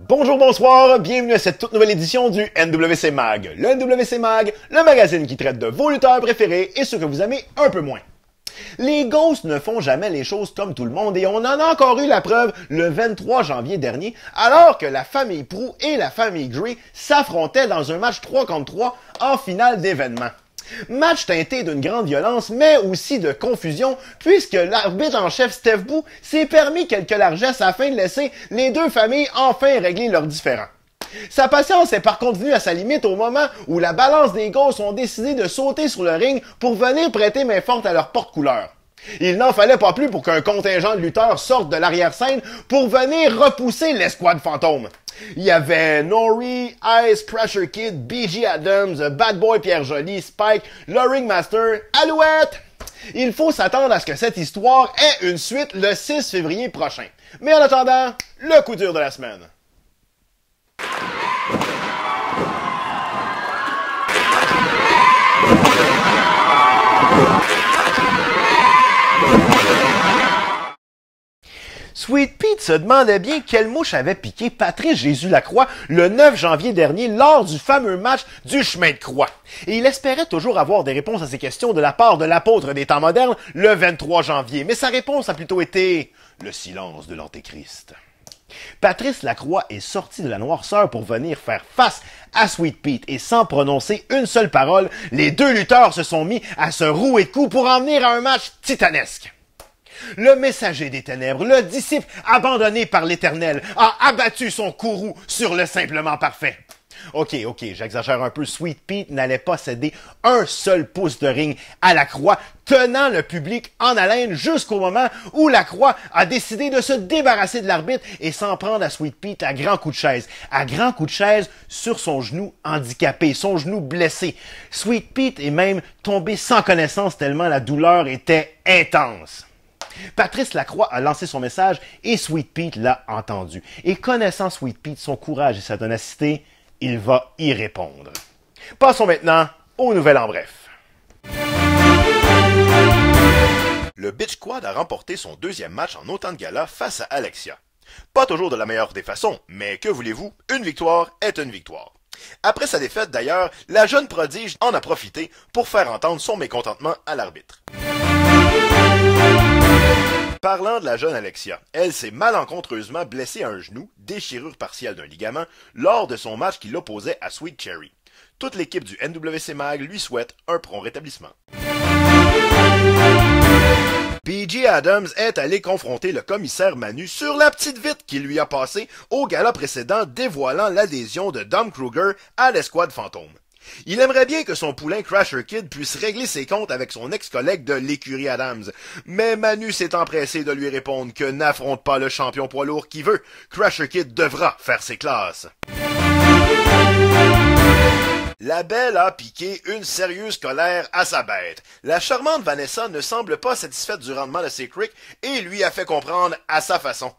Bonjour, bonsoir, bienvenue à cette toute nouvelle édition du NWC Mag. Le NWC Mag, le magazine qui traite de vos lutteurs préférés et ceux que vous aimez un peu moins. Les Ghosts ne font jamais les choses comme tout le monde et on en a encore eu la preuve le 23 janvier dernier alors que la famille Prou et la famille Gray s'affrontaient dans un match 3 contre 3 en finale d'événement. Match teinté d'une grande violence, mais aussi de confusion, puisque l'arbitre en chef Steve Boo s'est permis quelques largesses afin de laisser les deux familles enfin régler leurs différends. Sa patience est par contre venue à sa limite au moment où la balance des Ghosts ont décidé de sauter sur le ring pour venir prêter main forte à leur porte-couleur. Il n'en fallait pas plus pour qu'un contingent de lutteurs sorte de l'arrière-scène pour venir repousser l'escouade fantôme. Il y avait Nori, Ice, Crusher Kid, BG Adams, Bad Boy Pierre Joly, Spike, le Ringmaster, Alouette! Il faut s'attendre à ce que cette histoire ait une suite le 6 février prochain. Mais en attendant, le coup dur de la semaine. Sweet Pete se demandait bien quelle mouche avait piqué Patrice Jésus-Lacroix le 9 janvier dernier lors du fameux match du chemin de croix. Et il espérait toujours avoir des réponses à ces questions de la part de l'apôtre des temps modernes le 23 janvier. Mais sa réponse a plutôt été le silence de l'Antéchrist. Patrice Lacroix est sorti de la noirceur pour venir faire face à Sweet Pete et sans prononcer une seule parole, les deux lutteurs se sont mis à se rouer de coups pour en venir à un match titanesque. Le messager des ténèbres, le disciple abandonné par l'Éternel, a abattu son courroux sur le simplement parfait. Ok, j'exagère un peu. Sweet Pete n'allait pas céder un seul pouce de ring à Lacroix, tenant le public en haleine jusqu'au moment où Lacroix a décidé de se débarrasser de l'arbitre et s'en prendre à Sweet Pete à grands coups de chaise. À grands coups de chaise sur son genou handicapé, son genou blessé. Sweet Pete est même tombé sans connaissance tellement la douleur était intense. Patrice Lacroix a lancé son message et Sweet Pete l'a entendu. Et connaissant Sweet Pete, son courage et sa ténacité, il va y répondre. Passons maintenant aux nouvelles en bref. Le Bitch Squad a remporté son deuxième match en autant de gala face à Alexia. Pas toujours de la meilleure des façons, mais que voulez-vous, une victoire est une victoire. Après sa défaite d'ailleurs, la jeune prodige en a profité pour faire entendre son mécontentement à l'arbitre. Parlant de la jeune Alexia, elle s'est malencontreusement blessée à un genou, déchirure partielle d'un ligament, lors de son match qui l'opposait à Sweet Cherry. Toute l'équipe du NWC Mag lui souhaite un prompt rétablissement. BG Adams est allé confronter le commissaire Manu sur la petite vite qu'il lui a passée au gala précédent dévoilant l'adhésion de Dom Kruger à l'escouade fantôme. Il aimerait bien que son poulain Crusher Kid puisse régler ses comptes avec son ex-collègue de l'écurie Adams, mais Manu s'est empressé de lui répondre que n'affronte pas le champion poids lourd qui veut. Crusher Kid devra faire ses classes. La belle a piqué une sérieuse colère à sa bête. La charmante Vanessa ne semble pas satisfaite du rendement de ses cricks et lui a fait comprendre à sa façon.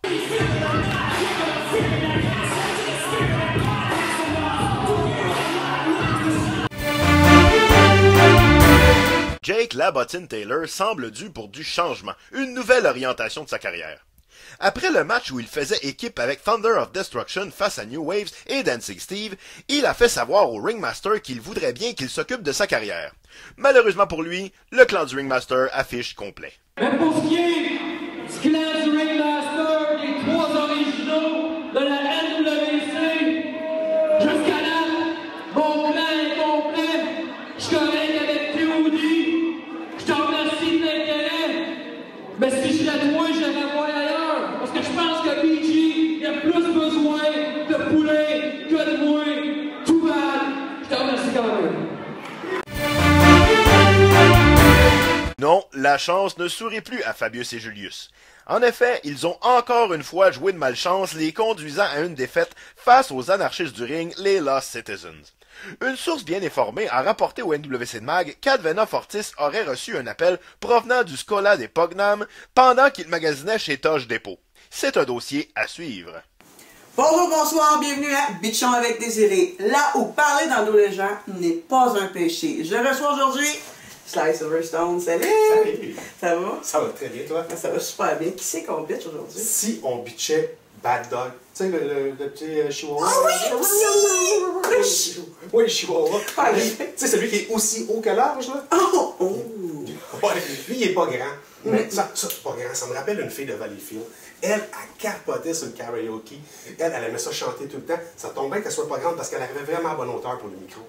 Jake LaBottine Taylor semble dû pour du changement, une nouvelle orientation de sa carrière. Après le match où il faisait équipe avec Thunder of Destruction face à New Waves et Dancing Steve, il a fait savoir au Ringmaster qu'il voudrait bien qu'il s'occupe de sa carrière. Malheureusement pour lui, le clan du Ringmaster affiche complet. Mais pour ce qui est du clan du Ringmaster, les trois originaux de la NWC, jusqu'à là, mon clan est complet. Je suis correct avec POD. Je te remercie de l'intérêt. Mais si je l'ai moi, j'irai voir ailleurs. Parce que je pense que BG a plus besoin de poulet que de moi. Tout mal. Je te remercie quand même. Non, la chance ne sourit plus à Fabius et Julius. En effet, ils ont encore une fois joué de malchance, les conduisant à une défaite face aux anarchistes du ring, les Lost Citizens. Une source bien informée a rapporté au NWC Mag qu'Advena Fortis aurait reçu un appel provenant du Scola des Pognam pendant qu'il magasinait chez Toge Depot. C'est un dossier à suivre. Bonjour, bonsoir, bienvenue à Bitchon avec Désiré, là où parler dans le dos des gens n'est pas un péché. Je reçois aujourd'hui Sly Silverstone. Salut! Salut! Ça va? Ça va très bien, toi? Ça va super bien. Qui c'est qu'on bitch aujourd'hui? Si on bitchait Bad Dog. Tu sais, le petit chihuahua. Ah oui! Oui, le chihuahua. Ah, Tu sais, celui qui est aussi haut que large, là. Oh! Oh! Ouais, lui, il est pas grand. Mais ça c'est pas grand. Ça me rappelle une fille de Valleyfield. Elle capotait sur le karaoke. Elle aimait ça chanter tout le temps. Ça tombe bien qu'elle soit pas grande parce qu'elle avait vraiment bonne hauteur pour le micro.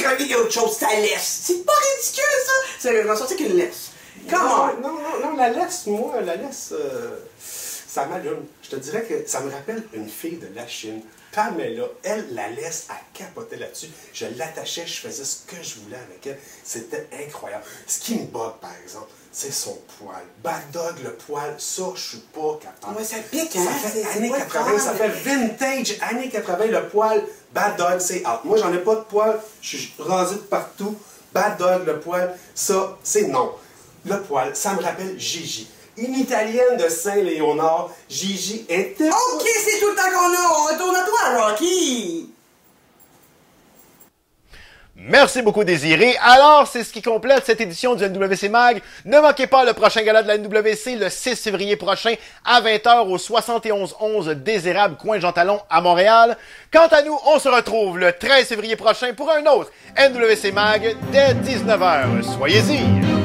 Quand il y a autre chose, ça laisse. C'est pas ridicule, ça! Sérieusement, ça, c'est qu'une laisse. Comment? Non, la laisse, moi, ça m'allume. Je te dirais que ça me rappelle une fille de la Chine. Pamela, elle, la laisse, elle capotait là-dessus. Je l'attachais, je faisais ce que je voulais avec elle. C'était incroyable. Ce qui me bug, par exemple, c'est son poil. Bad Dog, le poil, ça, je suis pas capable. Ouais, ça pique, hein? Ça fait C'est années pas 80, grave. ça fait vintage, années 80, le poil. Bad Dog, c'est out. Moi, j'en ai pas de poil, je suis rasé de partout. Bad Dog, le poil, ça, c'est non. Le poil, ça me rappelle Gigi. Une Italienne de Saint-Léonard, Gigi était... Ok, c'est tout le temps qu'on a. On retourne à toi, Rocky. Merci beaucoup, Désiré. Alors, c'est ce qui complète cette édition du NWC Mag. Ne manquez pas le prochain gala de la NWC le 6 février prochain à 20h au 7111 Désirable, coin Jean Talon à Montréal. Quant à nous, on se retrouve le 13 février prochain pour un autre NWC Mag dès 19h. Soyez-y!